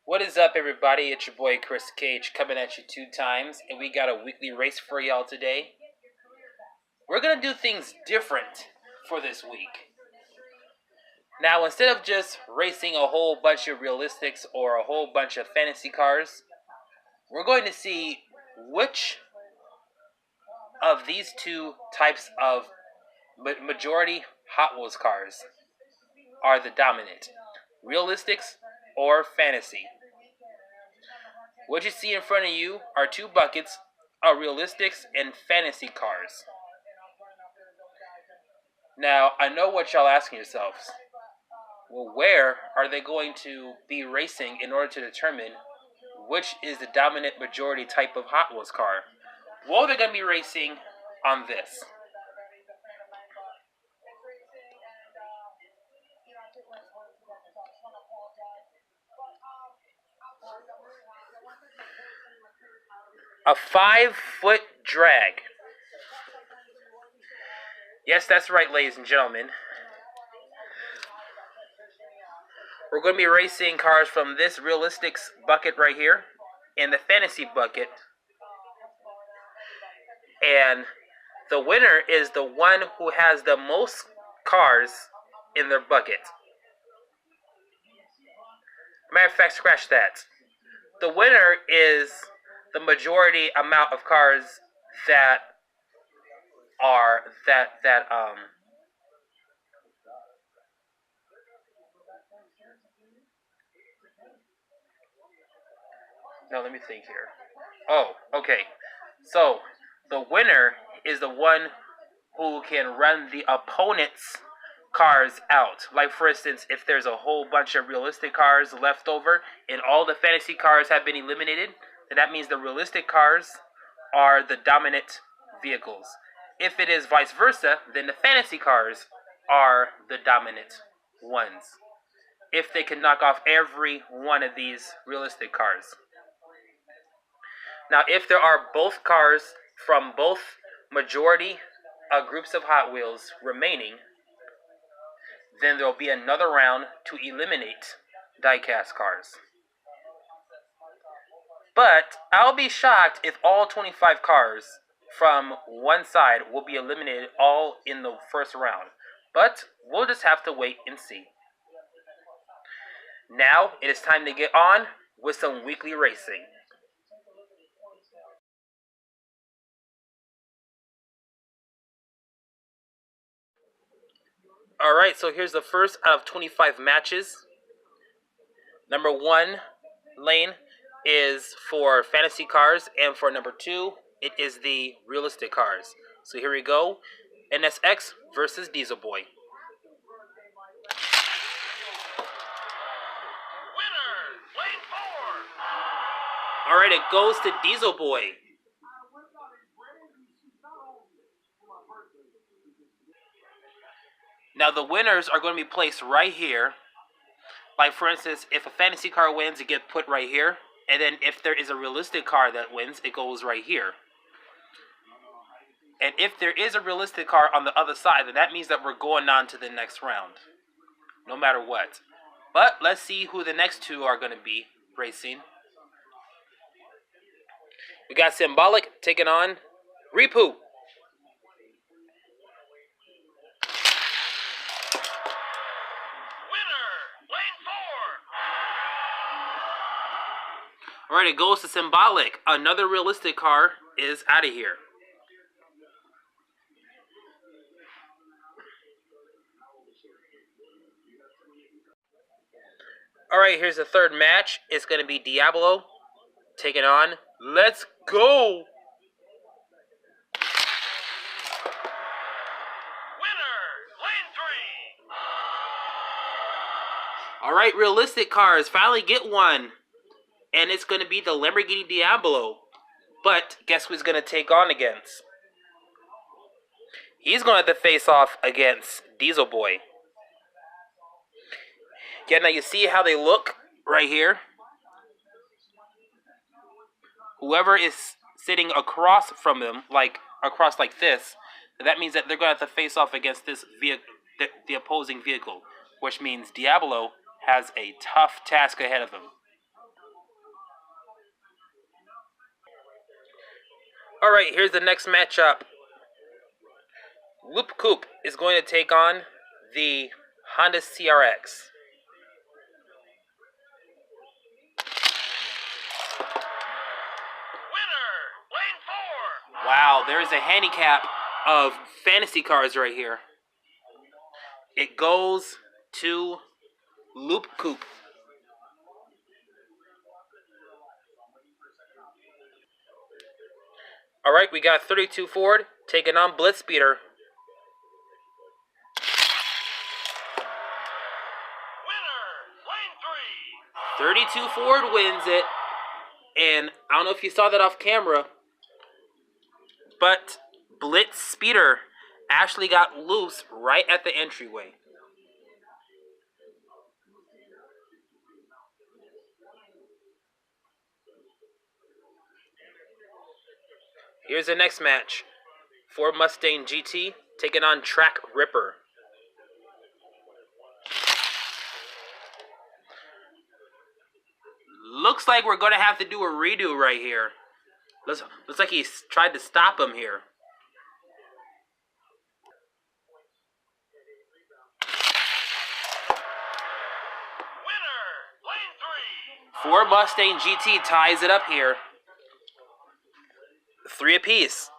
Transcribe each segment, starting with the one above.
What is up, everybody? It's your boy Chris Cage coming at you 2 times, and we got a weekly race for y'all today. We're gonna do things different for this week. Now, instead of just racing a whole bunch of Realistix or a whole bunch of fantasy cars, we're going to see which of these two types of majority Hot Wheels cars are the dominant: Realistix or fantasy. What you see in front of you are two buckets of Realistix and fantasy cars. Now, I know what y'all asking yourselves. Well, where are they going to be racing in order to determine which is the dominant majority type of Hot Wheels car? Well, they're going to be racing on this. A 5-foot drag. Yes, that's right, ladies and gentlemen. We're going to be racing cars from this Realistix bucket right here and the fantasy bucket. And the winner is the one who has the most cars in their bucket. Matter of fact, scratch that. The winner is the majority amount of cars that are no, let me think here. Oh, okay. So the winner is the one who can run the opponent's cars out. Like, for instance, if there's a whole bunch of realistic cars left over and all the fantasy cars have been eliminated, then that means the realistic cars are the dominant vehicles. If it is vice versa, then the fantasy cars are the dominant ones, if they can knock off every one of these realistic cars. Now, if there are both cars from both majority groups of Hot Wheels remaining, then there will be another round to eliminate die-cast cars. But I'll be shocked if all 25 cars from one side will be eliminated all in the first round. But we'll just have to wait and see. Now it is time to get on with some weekly racing. Alright, so here's the first out of 25 matches. Number 1 lane is for fantasy cars, and for number 2, it is the realistic cars. So here we go. NSX versus Diesel Boy. Alright, it goes to Diesel Boy. Now the winners are going to be placed right here. Like, for instance, if a fantasy car wins, it gets put right here. And then if there is a realistic car that wins, it goes right here. And if there is a realistic car on the other side, then that means that we're going on to the next round, no matter what. But let's see who the next two are going to be racing. We got Symbolic taking on Repu. Alright, it goes to Symbolic. Another realistic car is out of here. Alright, here's the third match. It's going to be Diablo taking on Let's Go. Alright, realistic cars finally get one. And it's going to be the Lamborghini Diablo. But guess who's going to take on against? He's going to have to face off against Diesel Boy. Yeah, now you see how they look right here? Whoever is sitting across from them, like across like this, that means that they're going to have to face off against this vehicle, the opposing vehicle, which means Diablo has a tough task ahead of him. Alright, here's the next matchup. Loop Coop is going to take on the Honda CRX. Wow, there is a handicap of fantasy cars right here. It goes to Loop Coop. Alright, we got 32 Ford taking on Blitzspeeder. 32 Ford wins it. And I don't know if you saw that off camera, but Blitzspeeder actually got loose right at the entryway. Here's the next match. Ford Mustang GT taking on Track Ripper. Looks like we're going to have to do a redo right here. Looks like he's tried to stop him here. Ford Mustang GT ties it up here. 3 apiece.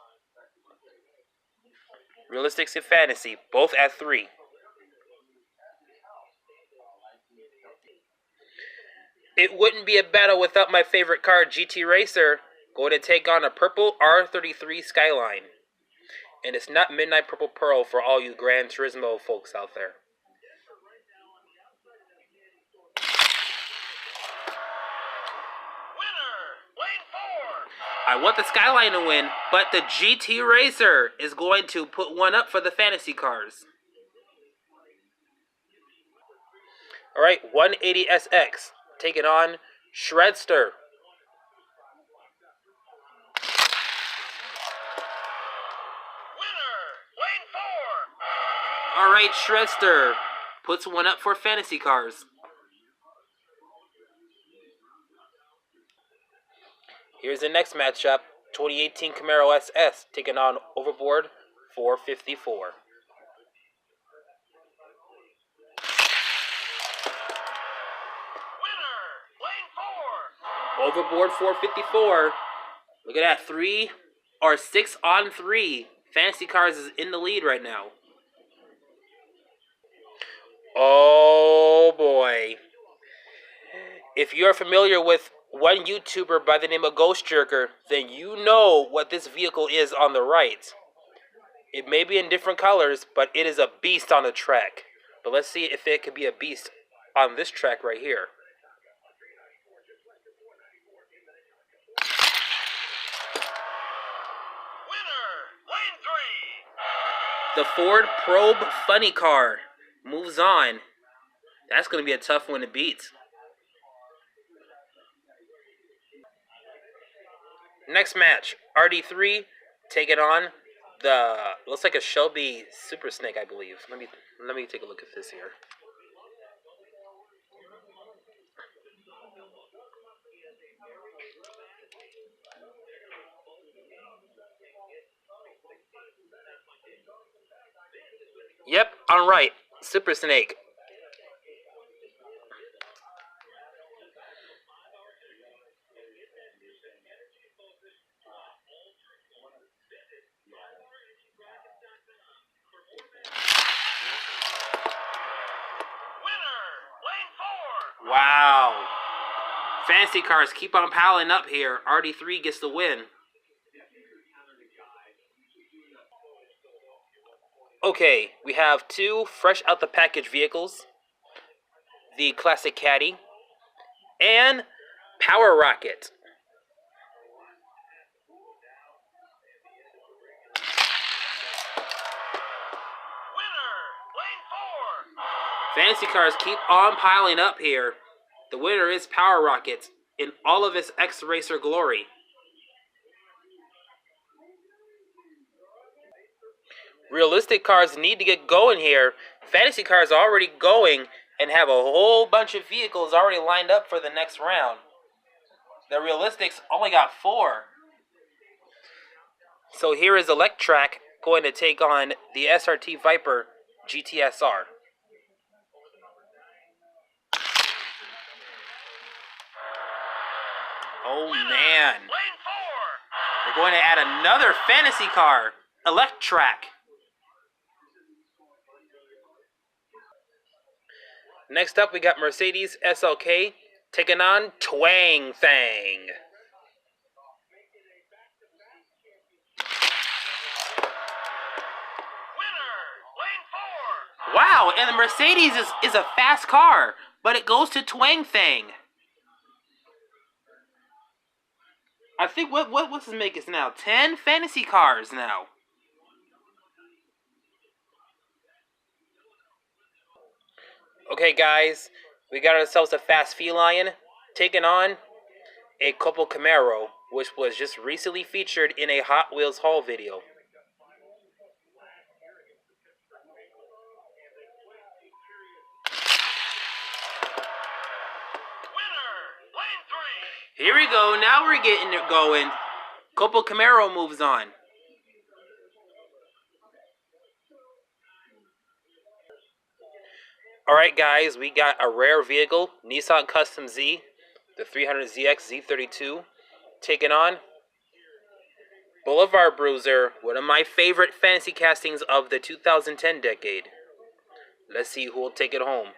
Realistix and Fantasy, both at 3. It wouldn't be a battle without my favorite car, GT Racer, going to take on a purple R33 Skyline. And it's not Midnight Purple Pearl for all you Gran Turismo folks out there. I want the Skyline to win, but the GT Racer is going to put one up for the fantasy cars. Alright, 180SX taking on Shredster. Alright, Shredster puts one up for fantasy cars. Here's the next matchup. 2018 Camaro SS taking on Overboard 454. Overboard 454. Look at that. 3 or 6 on 3. Fantasy Cars is in the lead right now. Oh boy. If you're familiar with one YouTuber by the name of Ghost Jerker, then you know what this vehicle is on the right. It may be in different colors, but it is a beast on the track. But let's see if it could be a beast on this track right here. The Ford Probe Funny Car moves on. That's going to be a tough one to beat. Next match, RD3 taking on the, looks like a Shelby Super Snake, I believe. Let me take a look at this here. Yep, all right, Super Snake. Wow. Fantasy cars keep on piling up here. RD3 gets the win. Okay, we have 2 fresh out the package vehicles. The Classic Caddy and Power Rocket. Fantasy cars keep on piling up here. The winner is Power Rocket in all of its X-Racer glory. Realistic cars need to get going here. Fantasy cars are already going and have a whole bunch of vehicles already lined up for the next round. The Realistics only got 4. So here is Electrac going to take on the SRT Viper GTSR. Oh man. We're going to add another fantasy car, Electrac. Next up, we got Mercedes SLK taking on Twang Thang. Wow, and the Mercedes is a fast car, but it goes to Twang Thang. I think what's this make us now? 10 fantasy cars now. Okay, guys, we got ourselves a fast feline taking on a Couple Camaro, which was just recently featured in a Hot Wheels haul video. Here we go. Now we're getting it going. Couple Camaro moves on. Alright guys, we got a rare vehicle, Nissan Custom Z, the 300ZX Z32, taking on Boulevard Bruiser, one of my favorite fantasy castings of the 2010 decade. Let's see who will take it home.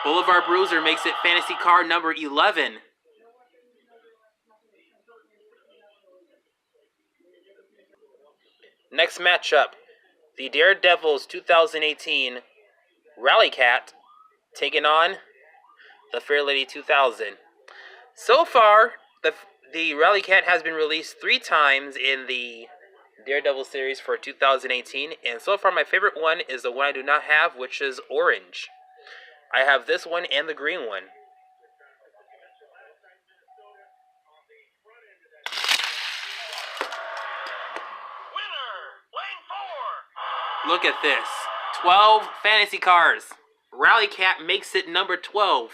Boulevard Bruiser makes it fantasy car number 11. Next matchup, the Daredevils 2018 Rally Cat taking on the Fair Lady 2000. So far, the Rally Cat has been released 3 times in the Daredevil series for 2018, and so far my favorite one is the one I do not have, which is orange. I have this one and the green one. Look at this. 12 fantasy cars. Rally Cat makes it number 12.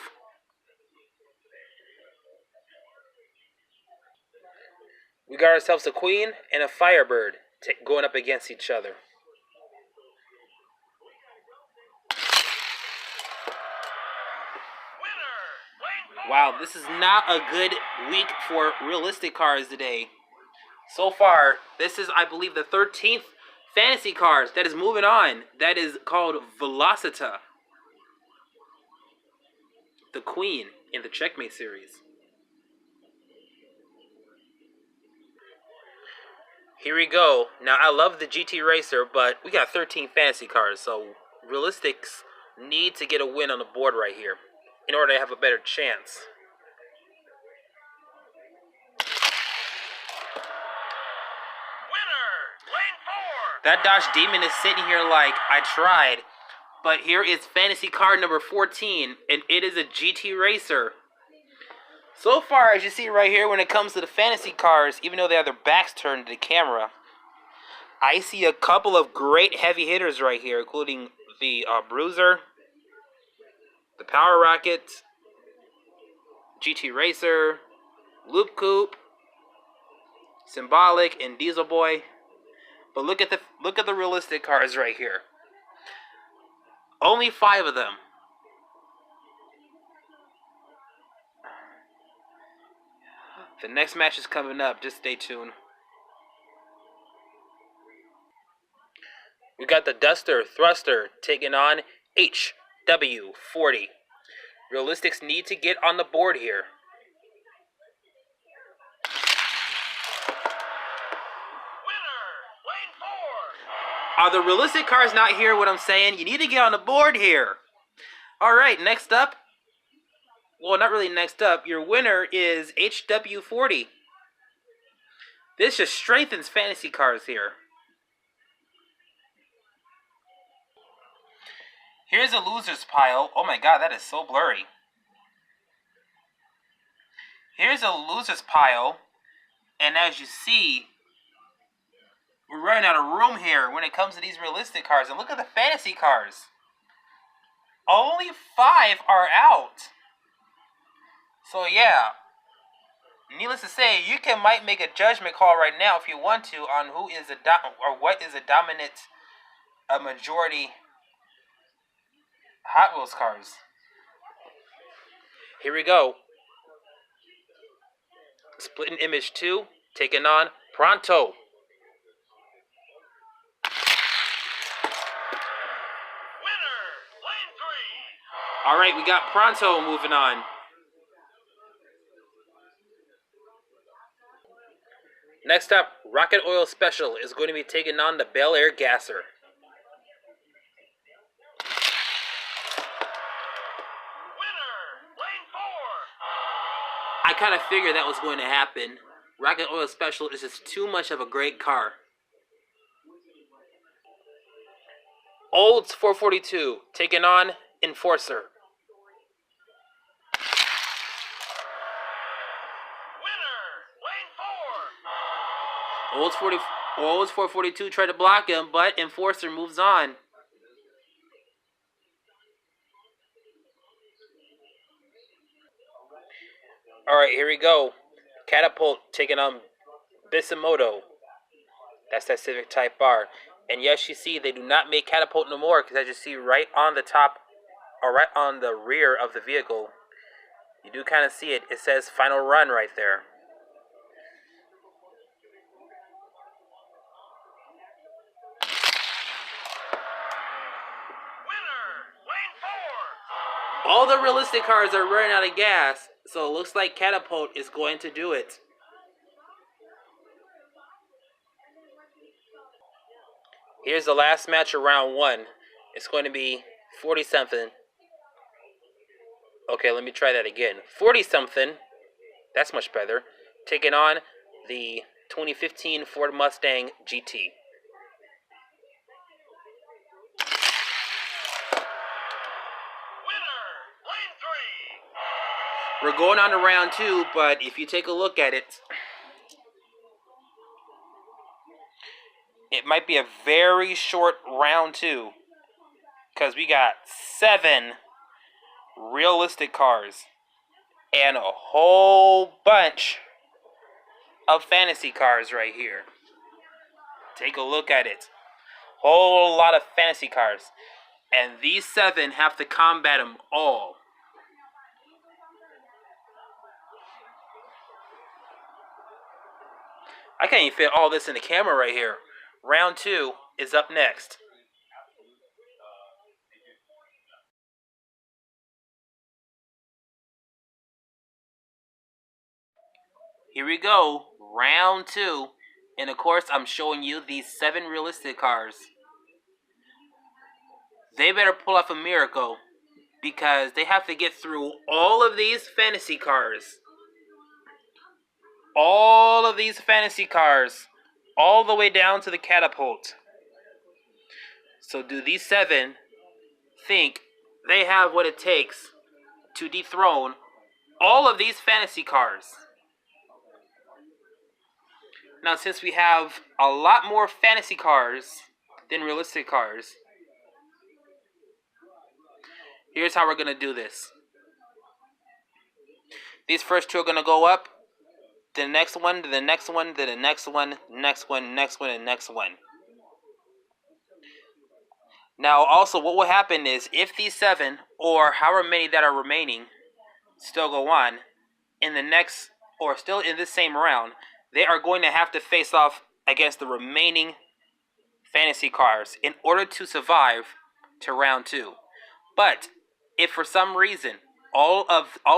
We got ourselves a Queen and a Firebird going up against each other. Wow, this is not a good week for realistic cars today. So far, this is, I believe, the 13th fantasy cars that is moving on. That is called Velocita, the Queen in the Checkmate series. Here we go. Now, I love the GT Racer, but we got 13 fantasy cars, so Realistix need to get a win on the board right here in order to have a better chance. That Dodge Demon is sitting here like, I tried. But here is fantasy car number 14, and it is a GT Racer. So far, as you see right here, when it comes to the fantasy cars, even though they have their backs turned to the camera, I see a couple of great heavy hitters right here, including the Bruiser, the Power Rocket, GT Racer, Loop Coupe, Symbolic, and Diesel Boy. But look at the realistic cars right here. Only 5 of them. The next match is coming up. Just stay tuned. We got the Duster Thruster taking on HW40. Realistix need to get on the board here. Are the realistic cars not here? What I'm saying? You need to get on the board here. Alright, next up. Well, not really next up. Your winner is HW40. This just strengthens fantasy cars here. Here's a loser's pile. Oh my god, that is so blurry. Here's a loser's pile. And as you see, we're running out of room here when it comes to these realistic cars. And look at the fantasy cars. Only 5 are out. So yeah, needless to say, you might make a judgment call right now if you want to on who is or what is a dominant, a majority Hot Wheels cars. Here we go. Splitting image 2, taking on Pronto. Winner, lane 3. All right, we got Pronto moving on. Next up, Rocket Oil Special is going to be taking on the Bel Air Gasser. Winner, lane 4. I kind of figured that was going to happen. Rocket Oil Special is just too much of a great car. Olds 442 taking on Enforcer. Lane 4. Olds 442 tried to block him, but Enforcer moves on. Alright, here we go. Catapult taking on Bisimoto. That's that Civic Type R. And yes, you see, they do not make Catapult no more, because as you see right on the top, or right on the rear of the vehicle, you do kind of see it. It says Final Run right there. All the realistic cars are running out of gas, so it looks like Catapult is going to do it. Here's the last match of round 1. It's going to be 40-something. Okay, let me try that again. 40-something, that's much better, taking on the 2015 Ford Mustang GT. We're going on to round 2, but if you take a look at it, it might be a very short round 2, because we got 7 realistic cars and a whole bunch of fantasy cars right here. Take a look at it. Whole lot of fantasy cars. And these 7 have to combat them all. I can't even fit all this in the camera right here. Round 2 is up next. Here we go, round 2. And of course, I'm showing you these 7 realistic cars. They better pull off a miracle, because they have to get through all of these fantasy cars. All of these fantasy cars, all the way down to the Catapult. So do these 7 think they have what it takes to dethrone all of these fantasy cars? Now, since we have a lot more fantasy cars than realistic cars, here's how we're going to do this. These first 2 are going to go up. The next one, to the next one, to the next one, next one, next one, and next one. Now, also, what will happen is, if these 7, or however many that are remaining, still go on, in the next, or still in this same round, they are going to have to face off against the remaining fantasy cars in order to survive to round 2. But if for some reason all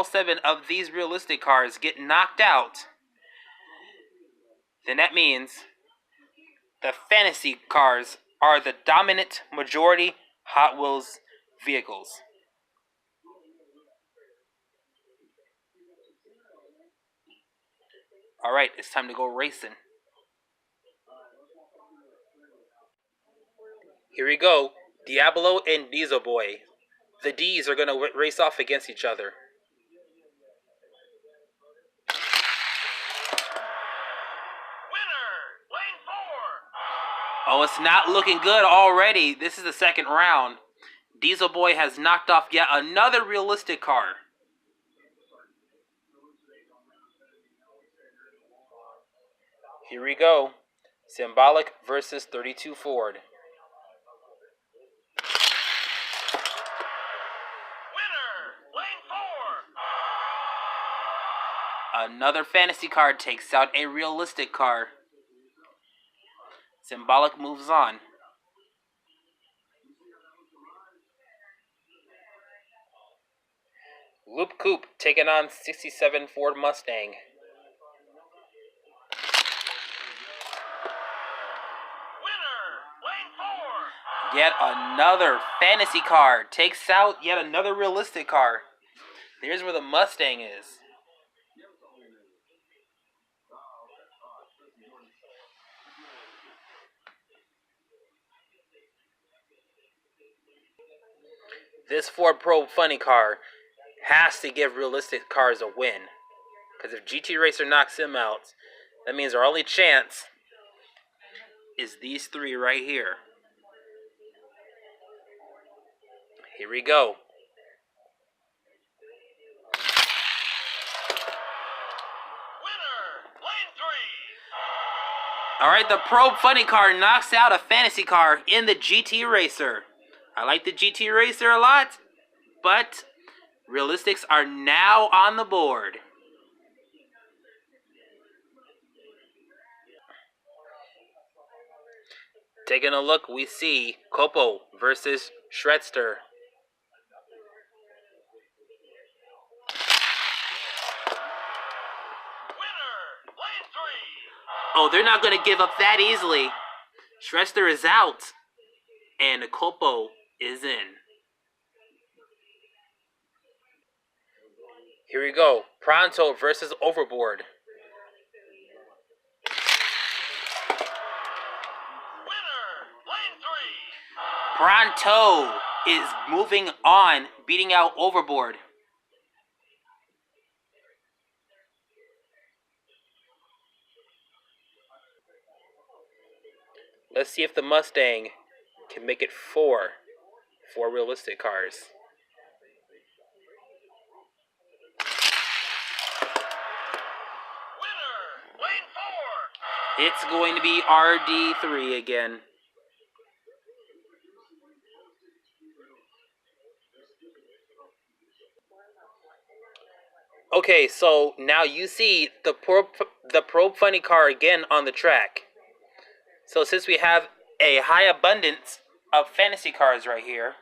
7 of these realistic cars get knocked out, then that means the fantasy cars are the dominant majority Hot Wheels vehicles. Alright, it's time to go racing. Here we go. Diablo and Diesel Boy. The D's are going to race off against each other. Winner, lane 4. Oh, it's not looking good already. This is the second round. Diesel Boy has knocked off yet another realistic car. Here we go. Symbolic versus 32 Ford. Winner, lane 4. Another fantasy card takes out a realistic car. Symbolic moves on. Loop Coupe taking on 67 Ford Mustang. Winner, lane 4. Yet another fantasy car takes out yet another realistic car. There's where the Mustang is. This Ford Pro funny car has to give realistic cars a win. Because if GT Racer knocks him out, that means our only chance is these three right here. Here we go. Winner, lane 3. Alright, the Pro Funny car knocks out a fantasy car in the GT Racer. I like the GT Racer a lot, but Realistics are now on the board. Taking a look, we see Copo versus Shredster. Winner, lane 3. Oh, they're not going to give up that easily. Shredster is out, and Copo is in. Here we go. Pronto versus Overboard. Winner, lane 3. Pronto is moving on, beating out Overboard. Let's see if the Mustang can make it four realistic cars. Winner, lane 4. It's going to be RD3 again. Okay, so now you see the Pro Funny car again on the track. So since we have a high abundance of fantasy cars right here,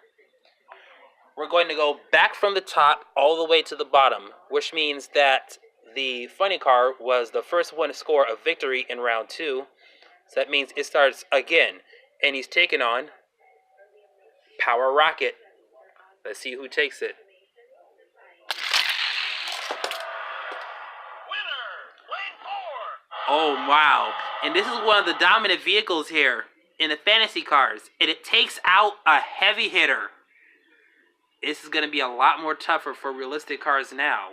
we're going to go back from the top all the way to the bottom, which means that the funny car was the first one to score a victory in round 2. So that means it starts again. And he's taking on Power Rocket. Let's see who takes it. Winner, lane 4. Oh, wow. And this is one of the dominant vehicles here in the fantasy cars. And it takes out a heavy hitter. This is going to be a lot more tougher for realistic cars now.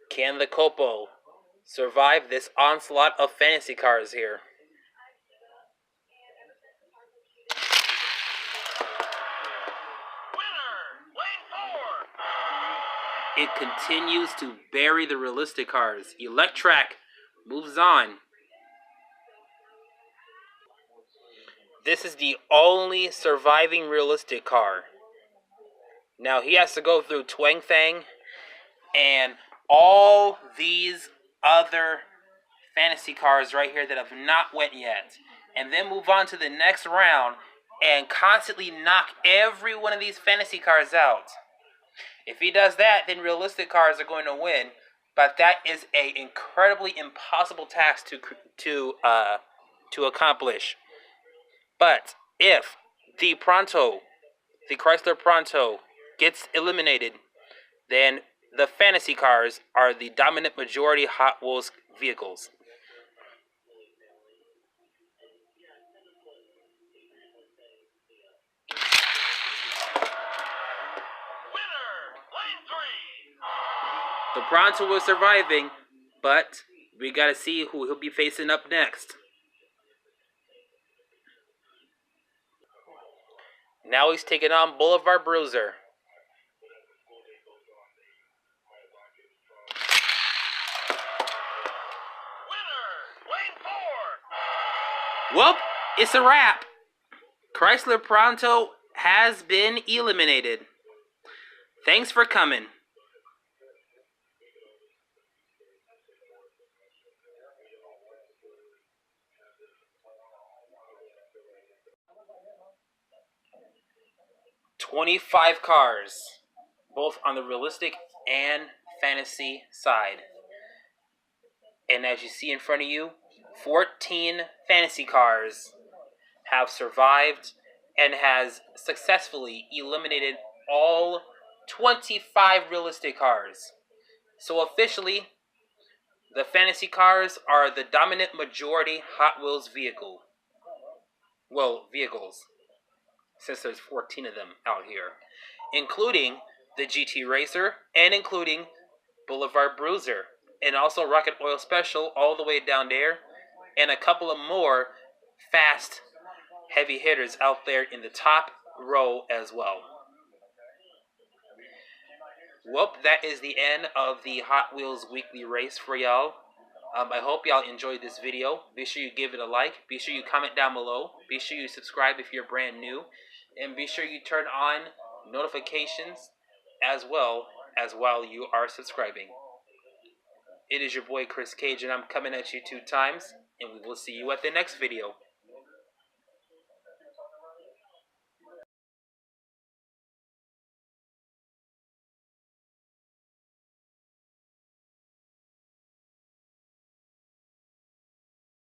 Can the Copo survive this onslaught of fantasy cars here? Winner, lane 4. It continues to bury the realistic cars. Electrac moves on. This is the only surviving realistic car. Now he has to go through Twang Fang and all these other fantasy cars right here that have not went yet, and then move on to the next round and constantly knock every one of these fantasy cars out. If he does that, then realistic cars are going to win, but that is an incredibly impossible task to accomplish. But if the Chrysler Pronto gets eliminated, then the fantasy cars are the dominant majority Hot Wheels vehicles. Winner, lane 3. The Pronto is surviving, but we gotta see who he'll be facing up next. Now he's taking on Boulevard Bruiser. It's a wrap. Chrysler Pronto has been eliminated. Thanks for coming. $25 cars, both on the realistic and fantasy side. And as you see in front of you, 14 fantasy cars have survived and has successfully eliminated all 25 realistic cars. So officially, the fantasy cars are the dominant majority Hot Wheels vehicle. Well, vehicles, since there's 14 of them out here, including the GT Racer and including Boulevard Bruiser, and also Rocket Oil Special all the way down there, and a couple of more fast heavy hitters out there in the top row as well. Well, that is the end of the Hot Wheels weekly race for y'all. I hope y'all enjoyed this video. Be sure you give it a like. Be sure you comment down below. Be sure you subscribe if you're brand new. And be sure you turn on notifications as well as while you are subscribing. It is your boy Chris Cage, and I'm coming at you 2 times. And we will see you at the next video.